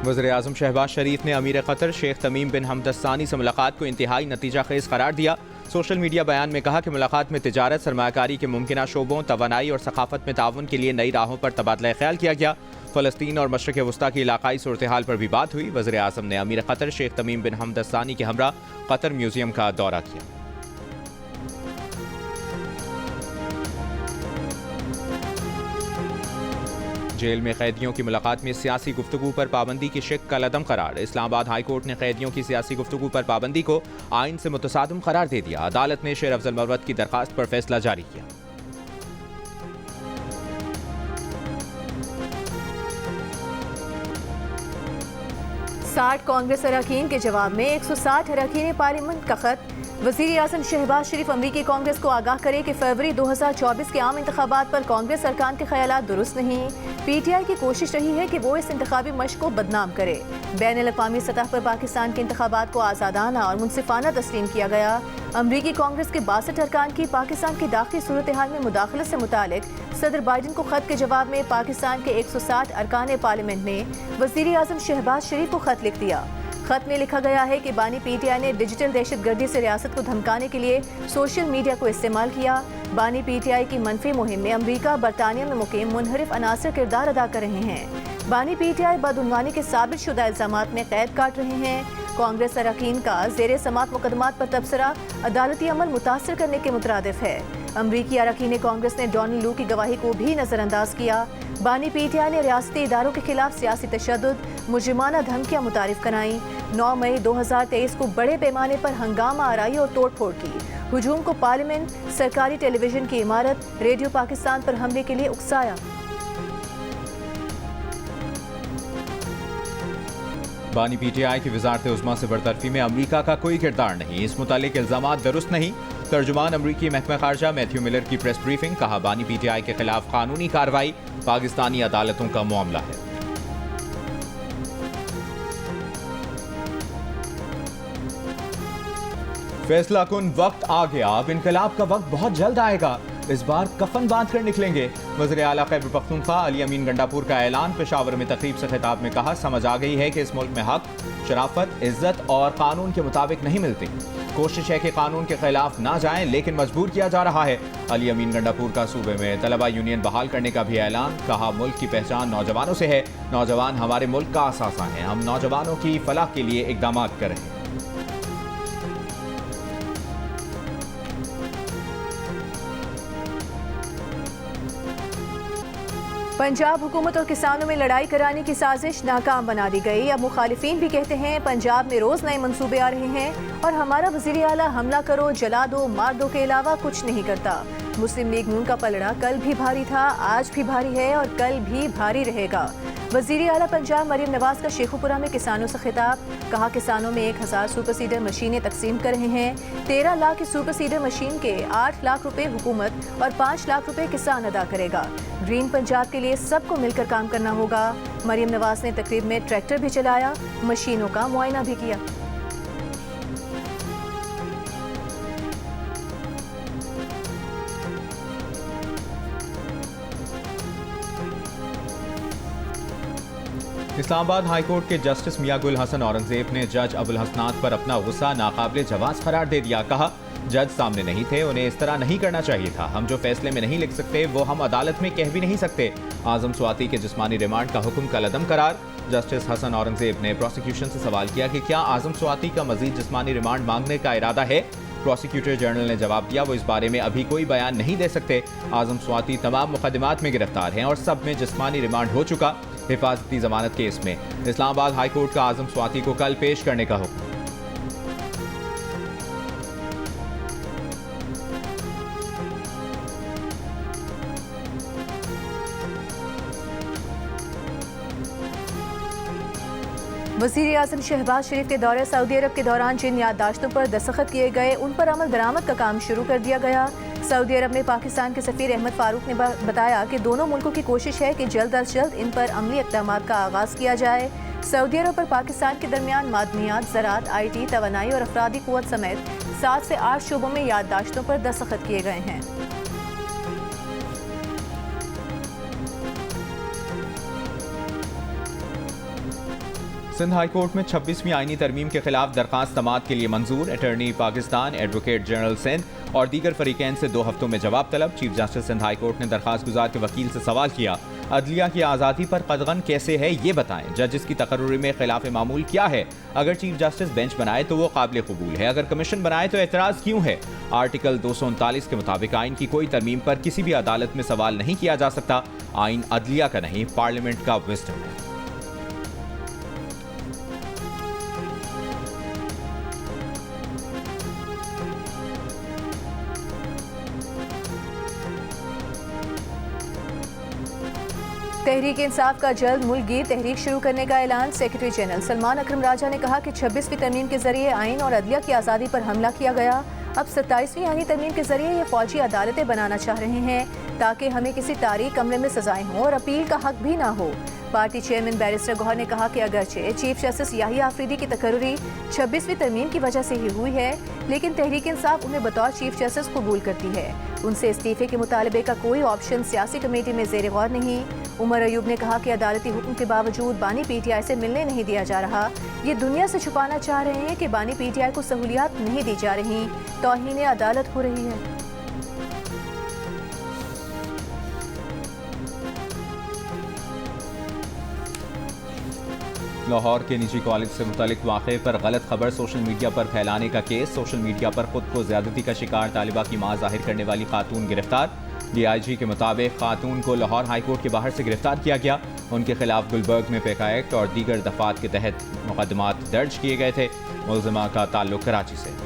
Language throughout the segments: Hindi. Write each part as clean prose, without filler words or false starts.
वज़ीर-ए-आज़म शहबाज शरीफ ने अमीर क़तर शेख तमीम बिन हमद अल सानी से मुलाकात को इंतहाई नतीजा खेज़ करार दिया। सोशल मीडिया बयान में कहा कि मुलाकात में तिजारत, सरमायाकारी के मुमकिन शोबों, तवानाई और सकाफत में ताउन के लिए नई राहों पर तबादला ख्याल किया गया। फ़लस्तीन और मशरिक़ वस्ता की इलाकाई सूरत हाल पर भी बात हुई। वज़ीर-ए-आज़म ने अमीर क़तर शेख तमीम बिन हमद अल सानी के हमरा क़तर म्यूज़ियम का दौरा किया। जेल में कैदियों की मुलाकात में सियासी गुफ्तगू पर पाबंदी की शिक का लदम करार। इस्लामाबाद हाई कोर्ट ने कैदियों की सियासी गुफ्तगू पर पाबंदी को आइन से मुतसादम करार दे दिया। अदालत ने शेर अफजल मरवत की दरखास्त पर फैसला जारी किया। साठ कांग्रेस अरकान के जवाब में 160 अरकान पार्लियामेंट का खत। वज़ीर-ए-आज़म शहबाज शरीफ अमरीकी कांग्रेस को आगाह करे कि फरवरी 2024 के आम इंतखाबात पर कांग्रेस अरकान के ख्यालात दुरुस्त नहीं। PTI की कोशिश रही है कि वो इस इंतखाबी मश्क को बदनाम करे। बैनुल-अक़वामी सतह पर पाकिस्तान के इंतखाबात को आज़ादाना और मुनसिफाना तस्लीम किया गया। अमरीकी कांग्रेस के 62 अरकान की पाकिस्तान की दाखिली सूरत हाल में मुदाखलत से मुतालिक सदर बाइडन को खत के जवाब में पाकिस्तान के 160 अरकान पार्लियामेंट ने वज़ीर-ए-आज़म शहबाज शरीफ को खत लिख दिया। खत में लिखा गया है कि बानी PTI ने डिजिटल दहशतगर्दी से रियासत को धमकाने के लिए सोशल मीडिया को इस्तेमाल किया। बानी PTI की मनफी मुहिम में अमरीका, बरतानिया में मुकीम मुनहरिफ अनासर किरदार अदा कर रहे हैं। बानी PTI बदउनवानी के साबित शुदा इल्जामात में कैद काट रहे हैं। कांग्रेस अरकान का ज़ेरे समात मुकदमात पर तबसरा अदालती अमल मुतासर करने के मुतरादिफ है। अमरीकी अरकान कांग्रेस ने डोनाल्ड लू की गवाही को भी नज़रअंदाज किया। बानी PTI ने रियासती इदारों के खिलाफ सियासी तशद्दुद, मुजरिमाना धमकियाँ मुतारिफ कराई। 9 मई 2023 को बड़े पैमाने पर हंगामा आराई और तोड़ फोड़ की। हुजूम को पार्लियामेंट, सरकारी टेलीविजन की इमारत, रेडियो पाकिस्तान पर हमले के लिए उकसाया। बानी PTI की वज़ारत उज़्मा से बरतरफी में अमरीका का कोई किरदार नहीं। इस मुतालिक इल्जामात दुरुस्त नहीं। तर्जुमान अमरीकी महकमा खारजा मैथ्यू मिलर की प्रेस ब्रीफिंग। कहा, बानी PTI के खिलाफ कानूनी कार्रवाई पाकिस्तानी अदालतों का मामला है। फैसला कुन वक्त आ गया। अब इनकलाब का वक्त बहुत जल्द आएगा। इस बार कफन बांध कर निकलेंगे। वज़ीर आला खैबर पख्तूनख्वा अली अमीन गंडापुर का ऐलान। पेशावर में तकरीब से खिताब में कहा, समझ आ गई है कि इस मुल्क में हक, शराफत, इज्जत और कानून के मुताबिक नहीं मिलती। कोशिश है कि कानून के खिलाफ ना जाएं, लेकिन मजबूर किया जा रहा है। अली अमीन गंडापुर का सूबे में तलबा यूनियन बहाल करने का भी ऐलान। कहा, मुल्क की पहचान नौजवानों से है। नौजवान हमारे मुल्क का असासा है। हम नौजवानों की फलाह के लिए इकदाम कर रहे हैं। पंजाब हुकूमत और किसानों में लड़ाई कराने की साजिश नाकाम बना दी गई। अब मुखालिफिन भी कहते हैं पंजाब में रोज नए मंसूबे आ रहे हैं और हमारा वज़ीर आला हमला करो, जला दो, मार दो के अलावा कुछ नहीं करता। मुस्लिम लीग नून का पलड़ा कल भी भारी था, आज भी भारी है और कल भी भारी रहेगा। वज़ीर आला पंजाब मरीम नवाज का शेखुपुरा में किसानों से खिताब। कहा, किसानों में 1000 सुपर सीडर मशीनें तकसीम कर रहे हैं। 13 लाख की सुपर सीडर मशीन के 8 लाख रुपए हुकूमत और 5 लाख रुपए किसान अदा करेगा। ग्रीन पंजाब के लिए सबको मिलकर काम करना होगा। मरीम नवाज ने तकरीब में ट्रैक्टर भी चलाया, मशीनों का मुआयना भी किया। इस्लामाबाद हाई कोर्ट के जस्टिस मियां गुल हसन औरंगजेब ने जज अबुल हसनात पर अपना गुस्सा नाकाबिले जवाज करार दे दिया। कहा, जज सामने नहीं थे, उन्हें इस तरह नहीं करना चाहिए था। हम जो फैसले में नहीं लिख सकते वो हम अदालत में कह भी नहीं सकते। आजम स्वाति के जिस्मानी रिमांड का हुक्म का लदम करार। जस्टिस हसन औरंगजेब ने प्रोसिक्यूशन से सवाल किया कि क्या आजम स्वाति का मजीद जिस्मानी रिमांड मांगने का इरादा है। प्रोसिक्यूटर जनरल ने जवाब दिया, वो इस बारे में अभी कोई बयान नहीं दे सकते। आजम स्वाति तमाम मुकदमात में गिरफ्तार हैं और सब में जिस्मानी रिमांड हो चुका। हिफाजती जमानत केस में इस्लामाबाद हाई कोर्ट का आजम स्वाति को कल पेश करने का हुक्म। वज़ीर आज़म शहबाज शरीफ के दौरे सऊदी अरब के दौरान जिन याददाश्तों पर दस्तखत किए गए उन पर अमल दरामद का काम शुरू कर दिया गया। सऊदी अरब में पाकिस्तान के सफ़ीर अहमद फारूक ने बताया कि दोनों मुल्कों की कोशिश है कि जल्द अज जल्द इन पर अमली इक़दामात का आगाज़ किया जाए। सऊदी अरब पर पाकिस्तान के दरमियान मादनियात, ज़राअत, IT, तवानाई और अफरादी क़ुव्वत समेत 7 से 8 शोबों में याददाश्तों पर दस्तखत किए गए हैं। सिंध हाई कोर्ट में 26वीं आईनी तरमीम के खिलाफ दरखास्त समाअत के लिए मंजूर। Attorney Pakistan, advocate general Sindh और दीगर फरीकैन से 2 हफ्तों में जवाब तलब। Chief justice Sindh high court ने दरखास्त गुजार के वकील से सवाल किया, अदलिया की आज़ादी पर कदगन कैसे है ये बताएं। जजिस की तकर्रुरी में खिलाफ मामूल क्या है? अगर चीफ जस्टिस बेंच बनाए तो वो काबिल कबूल है, अगर कमीशन बनाए तो एतराज़ क्यों है? आर्टिकल 239 के मुताबिक आइन की कोई तरमीम पर किसी भी अदालत में सवाल नहीं किया जा सकता। आइन अदलिया का नहीं, पार्लियामेंट का विज़डम है। तहरीक इंसाफ का जल्द मुल्कगीर तहरीक शुरू करने का ऐलान। सेक्रेटरी जनरल सलमान अकरम राजा ने कहा कि 26वीं तरमीम के जरिए आइन और अदलिया की आज़ादी पर हमला किया गया। अब 27वीं आईनी तरमीम के जरिए ये फौजी अदालतें बनाना चाह रहे हैं ताकि हमें किसी तारीख कमरे में सजाएं हों और अपील का हक भी ना हो। पार्टी चेयरमैन बैरिस्टर गौहर ने कहा कि अगरचे चीफ जस्टिस याहिया आफरीदी की तकर्रुरी 26वीं तरमीम की वजह से ही हुई है, लेकिन तहरीक इंसाफ उन्हें बतौर चीफ जस्टिस कबूल करती है। उनसे इस्तीफे के मुतालबे का कोई ऑप्शन सियासी कमेटी में ज़ेर गौर नहीं। उमर अयूब ने कहा कि अदालती हुक्म के बावजूद बानी पीटीआई से मिलने नहीं दिया जा रहा। ये दुनिया से छुपाना चाह रहे हैं कि बानी पीटीआई को सहूलियात नहीं दी जा रही, तौहीन अदालत हो रही है। लाहौर के निजी कॉलेज से मुतल्लिक वाक़े पर गलत खबर सोशल मीडिया पर फैलाने का केस। सोशल मीडिया पर खुद को ज्यादती का शिकार तालिबा की मां जाहिर करने वाली खातून गिरफ्तार। DIG के मुताबिक खातून को लाहौर हाई कोर्ट के बाहर से गिरफ्तार किया गया। उनके खिलाफ गुलबर्ग में पेका एक्ट और दीगर दफात के तहत मुकदमात दर्ज किए गए थे। मुलजिमा का ताल्लुक कराची से।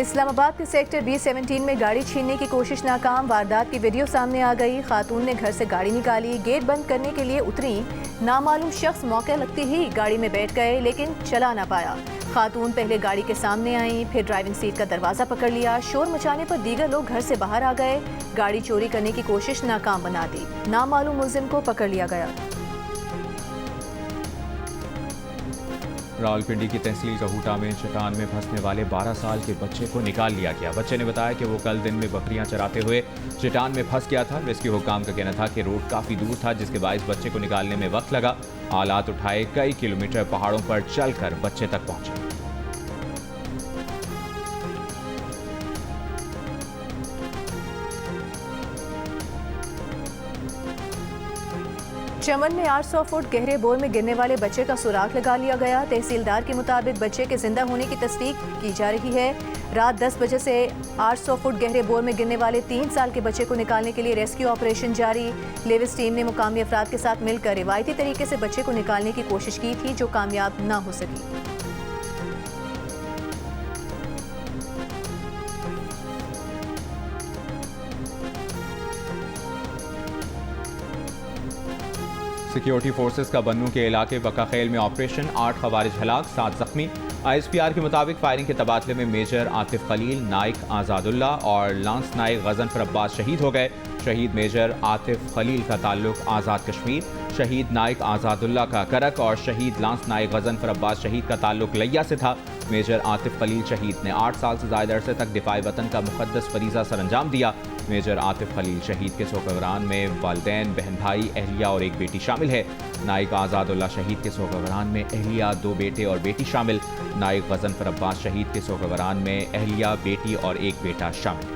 इस्लामाबाद के सेक्टर B17 में गाड़ी छीनने की कोशिश नाकाम। वारदात की वीडियो सामने आ गई। खातून ने घर से गाड़ी निकाली, गेट बंद करने के लिए उतरी। नामालूम शख्स मौके लगते ही गाड़ी में बैठ गए, लेकिन चला ना पाया। खातून पहले गाड़ी के सामने आई, फिर ड्राइविंग सीट का दरवाजा पकड़ लिया। शोर मचाने पर दीगर लोग घर से बाहर आ गए। गाड़ी चोरी करने की कोशिश नाकाम बना दी। नामालूम मुलजिम को पकड़ लिया गया। रावलपिंडी की तहसील कहूटा में चट्टान में फंसने वाले 12 साल के बच्चे को निकाल लिया गया। बच्चे ने बताया कि वो कल दिन में बकरियां चराते हुए चट्टान में फंस गया था। रेस्क्यू हुक्काम का कहना था कि रोड काफ़ी दूर था, जिसके बायस बच्चे को निकालने में वक्त लगा। आलात उठाए कई किलोमीटर पहाड़ों पर चलकर बच्चे तक पहुंचे। चमन में 800 फुट गहरे बोर में गिरने वाले बच्चे का सुराग लगा लिया गया। तहसीलदार के मुताबिक बच्चे के जिंदा होने की तस्दीक की जा रही है। रात 10 बजे से 800 फुट गहरे बोर में गिरने वाले 3 साल के बच्चे को निकालने के लिए रेस्क्यू ऑपरेशन जारी। लेविस टीम ने मुकामी अफराद के साथ मिलकर रिवायती तरीके से बच्चे को निकालने की कोशिश की थी, जो कामयाब ना हो सकी। सिक्योरिटी फोर्सेस का बन्नू के इलाके बकाखेल में ऑपरेशन। 8 खवारिज हलाक, 7 जख्मी। ISPR के मुताबिक फायरिंग के तबादले में मेजर आतिफ खलील, नाइक आज़ादुल्ला और लांस नाइक गजनफर अब्बास शहीद हो गए। शहीद मेजर आतिफ खलील का ताल्लुक आज़ाद कश्मीर, शहीद नाइक आज़ादुल्ला का करक और शहीद लांस नाइक गजनफर अब्बास शहीद का ताल्लुक लिया से था। मेजर आतिफ खलील शहीद ने 8 साल से ज़ायद अरसे तक दिफाए वतन का मुक़द्दस फरीज़ा सरअंजाम दिया। मेजर आतिफ खलील शहीद के सोगवरान में वालिदैन, बहन भाई, अहलिया और एक बेटी शामिल है। नाइक आज़ादुल्ला शहीद के सोगवरान में अहलिया, 2 बेटे और बेटी शामिल। नाइक गजनफर अब्बास शहीद के सोगवरान में अहलिया, बेटी और एक बेटा शामिल।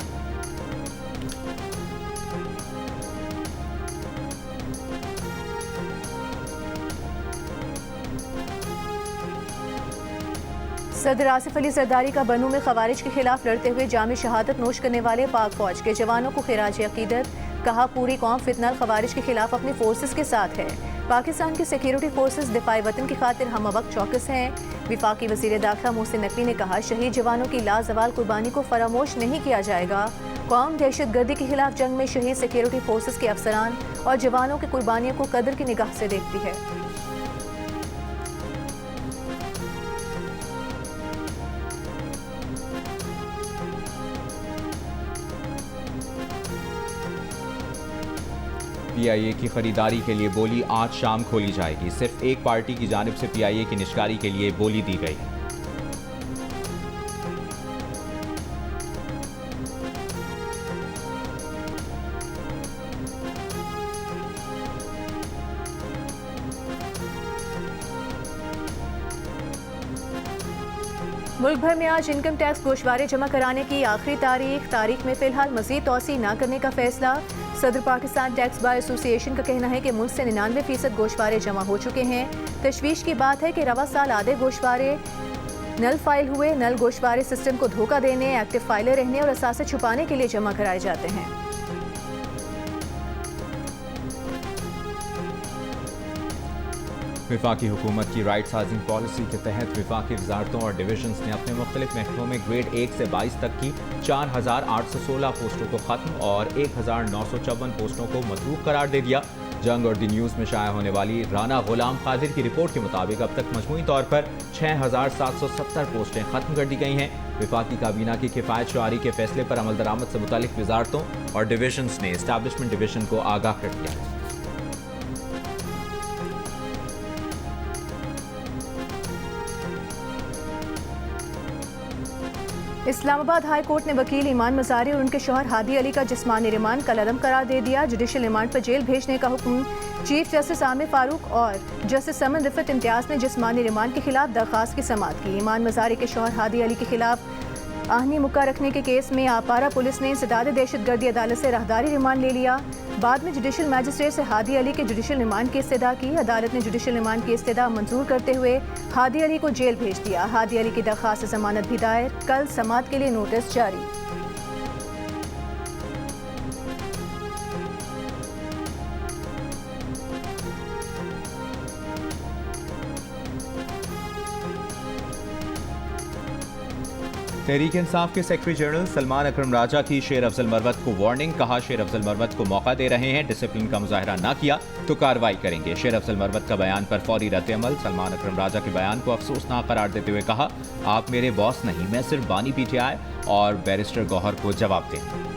सदर आसिफ अली जरदारी का बन्नू में खवारिज के खिलाफ लड़ते हुए जामी शहादत नोश करने वाले पाक फौज के जवानों को खिराज अकीदत। कहा, पूरी कौम फितनल खवारिज के खिलाफ अपनी फोर्सेस के साथ है। पाकिस्तान की सिक्योरिटी फोर्सेस दिफाई वतन की खातिर हम वक्त चौकस हैं। विफाकी वज़ीर दाखिला मोहसिन नकवी ने कहा, शहीद जवानों की लाजवाल कुर्बानी को फरामोश नहीं किया जाएगा। कौम दहशतगर्दी के खिलाफ जंग में शहीद सिक्योरिटी फोर्सेस के अफसरान और जवानों की कुर्बानियों को कदर की निगाह से देखती है। PIA की खरीदारी के लिए बोली आज शाम खोली जाएगी। सिर्फ एक पार्टी की जानिब से PIA की निष्कारी के लिए बोली दी गई है। मुल्क भर में आज इनकम टैक्स गोशवारे जमा कराने की आखिरी तारीख में फिलहाल मजीद तोसी न करने का फैसला। सदर पाकिस्तान टैक्स बार एसोसिएशन का कहना है कि मुल्क से 99% गोशवारे जमा हो चुके हैं। तशवीश की बात है कि रवा साल आधे गोशवारे नल फाइल हुए। नल गोशवारे सिस्टम को धोखा देने, एक्टिव फाइलें रहने और असासे छुपाने के लिए जमा कराए जाते हैं। विफाकी हुकूमत की राइट साइजिंग पॉलिसी के तहत विफाकी वजारतों और डिविजन्स ने अपने मुख्तलिफ महकमों में ग्रेड 1 से 22 तक की 4,816 पोस्टों को ख़त्म और 1,954 पोस्टों को मतरूक करार दे दिया। जंग और दी न्यूज़ में शाया होने वाली राना गुलाम कादिर की रिपोर्ट के मुताबिक अब तक मजमूई तौर पर 6,770 पोस्टें ख़त्म कर दी गई हैं। विफाकी काबीना की किफ़ायत शुआरी के फैसले पर अमल दरामद से मुतालिक वजारतों और डिविजन्स ने इस्टेब्लिशमेंट डिवीजन को आगाह कर दिया है। इस्लामाबाद हाई कोर्ट ने वकील ईमान मज़ारी और उनके शौहर हादी अली का जिस्मानी रिमांड कलअदम करार दे दिया। जुडिशल रिमांड पर जेल भेजने का हुक्म चीफ जस्टिस आमिर फारूक और जस्टिस समन रिफत इम्तियाज़ ने जिस्मानी रिमांड के खिलाफ दरख्वास्त की समाअत की। ईमान मज़ारी के शौहर हादी अली के खिलाफ आहनी मुक्का रखने के केस में आपारा पुलिस ने इंसदाद दहशतगर्दी अदालत से राहदारी रिमांड ले लिया। बाद में जुडिशल मैजिस्ट्रेट से हादी अली के जुडिशल रिमांड की इस्तदा की। अदालत ने जुडिशल रिमांड की इस्तदा मंजूर करते हुए हादी अली को जेल भेज दिया। हादी अली की दरख्वास्त जमानत भी दायर, कल समाअत के लिए नोटिस जारी। तहरीक इंसाफ के सेक्रेटरी जनरल सलमान अकरम राजा की शेर अफजल मरवत को वार्निंग। कहा, शेर अफजल मरवत को मौका दे रहे हैं, डिसिप्लिन का मुजाहरा ना किया तो कार्रवाई करेंगे। शेर अफजल मरवत का बयान पर फौरी रद्द-ए-अमल। सलमान अकरम राजा के बयान को अफसोसनाक करार देते हुए कहा, आप मेरे बॉस नहीं, मैं सिर्फ बानी पीटीआई और बैरिस्टर गौहर को जवाब दें।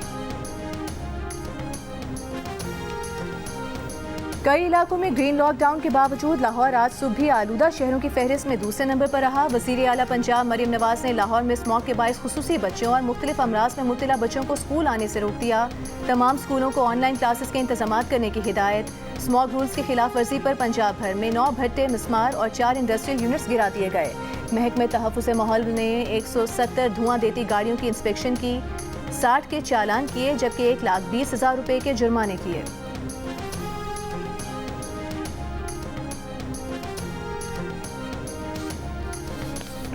कई इलाकों में ग्रीन लॉकडाउन के बावजूद लाहौर आज सुबह भी आलूदा शहरों की फहरिस्त में दूसरे नंबर पर रहा। वज़ीर आला पंजाब मरियम नवाज ने लाहौर में स्मॉग के बायस खुसूसी बच्चों और मुख्तलिफ अमराज में मुब्तला बच्चों को स्कूल आने से रोक दिया। तमाम स्कूलों को ऑनलाइन क्लासेस के इंतजाम करने की हिदायत। स्मॉग रूल्स की खिलाफ वर्जी पर पंजाब भर में 9 भट्टे, मिसमार और 4 इंडस्ट्रियल यूनिट्स गिरा दिए गए। महकमे तहफ़्फ़ुज़ माहौल ने 170 धुआं देती गाड़ियों की इंस्पेक्शन की, 60 के चालान किए जबकि 1,20,000 रुपये के जुर्माने किए।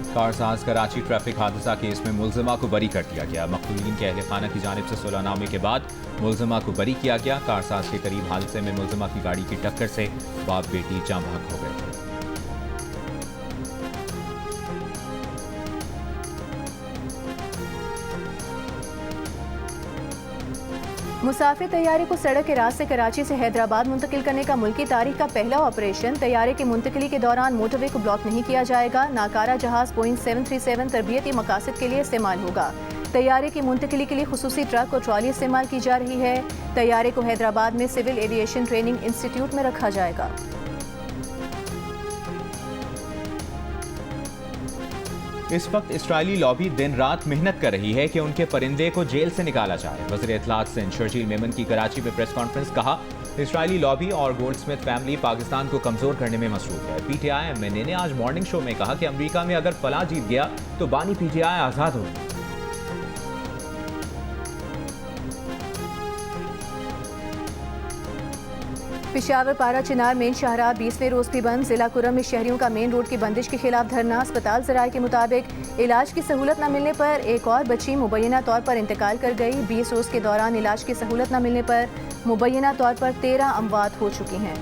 कारसाज कराची ट्रैफिक हादसा केस में मुलजिमा को बरी कर दिया गया। मक़तूलीन के अहल खाना की जानिब से सुलहनामे के बाद मुलजिमा को बरी किया गया। कारसाज के करीब हादसे में मुलजिमा की गाड़ी की टक्कर से बाप बेटी जाँ बहक हो गए थे। मुसाफिर तैयारे को सड़क के रास्ते कराची से हैदराबाद मुंतकिल करने का मुल्की तारीख का पहला ऑपरेशन। तैयारे की मुंतकिली के दौरान मोटरवे को ब्लॉक नहीं किया जाएगा। नाकारा जहाज बोइंग 737 तरबियती मकासद के लिए इस्तेमाल होगा। तैयारे की मुंतकिली के लिए खुसूसी ट्रक और ट्रॉली इस्तेमाल की जा रही है। तैयारे को हैदराबाद में सिविल एविएशन ट्रेनिंग इंस्टीट्यूट में रखा जाएगा। इस वक्त इसराइली लॉबी दिन रात मेहनत कर रही है कि उनके परिंदे को जेल से निकाला जाए। वज़ीर इत्तलात सिंध शर्जील मेमन की कराची में प्रेस कॉन्फ्रेंस। कहा, इसराइली लॉबी और गोल्डस्मिथ फैमिली पाकिस्तान को कमजोर करने में मसरूफ है। पीटीआई एमएनए ने आज मॉर्निंग शो में कहा कि अमेरिका में अगर फलाह जीत गया तो बानी पीटीआई आज़ाद होगी। पेशावर पारा चिनार मेन शाहराह 20वें रोज भी बंद। जिला कुरम में शहरियों का मेन रोड की बंदिश के खिलाफ धरना। अस्पताल ज़राए के मुताबिक इलाज की सहूलत न मिलने पर एक और बच्ची मुबैना तौर पर इंतकाल कर गई। 20 रोज के दौरान इलाज की सहूलत न मिलने पर मुबैना तौर पर 13 अमवात हो चुकी हैं।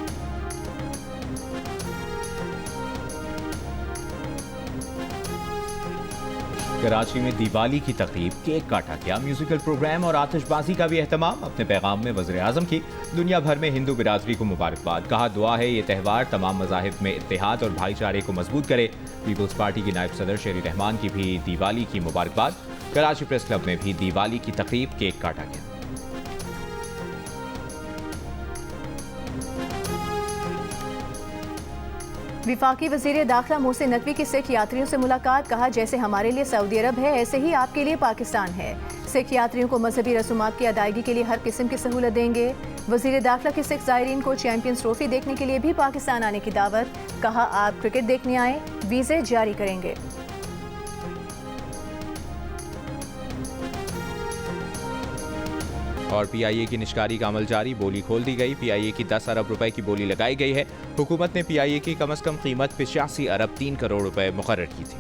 कराची में दिवाली की तकरीब, केक काटा गया, म्यूजिकल प्रोग्राम और आतिशबाजी का भी एहतमाम। अपने पैगाम में वज़ीर आज़म की दुनिया भर में हिंदू बिरादरी को मुबारकबाद। कहा, दुआ है ये त्यौहार तमाम मज़ाहिब में इत्तेहाद और भाईचारे को मजबूत करे। पीपल्स पार्टी की नायब सदर शेरी रहमान की भी दिवाली की मुबारकबाद। कराची प्रेस क्लब में भी दिवाली की तकरीब, केक काटा गया। विफाकी वज़ीर दाखिला मोहसिन नकवी की सिख यात्रियों से मुलाकात। कहा, जैसे हमारे लिए सऊदी अरब है ऐसे ही आपके लिए पाकिस्तान है। सिख यात्रियों को मजहबी रसूमात की अदायगी के लिए हर किस्म की सहूलत देंगे। वज़ीर दाखिला की सिख ज़ायरीन को चैंपियंस ट्रॉफी देखने के लिए भी पाकिस्तान आने की दावत। कहा, आप क्रिकेट देखने आए, वीज़े जारी करेंगे। और PIA की निष्कारी का अमल जारी, बोली खोल दी गई। PIA की 10 अरब रुपए की बोली लगाई गई है। हुकूमत ने PIA की कम अज कम कीमत 85 अरब 3 करोड़ रुपए मुकर्रर की थी।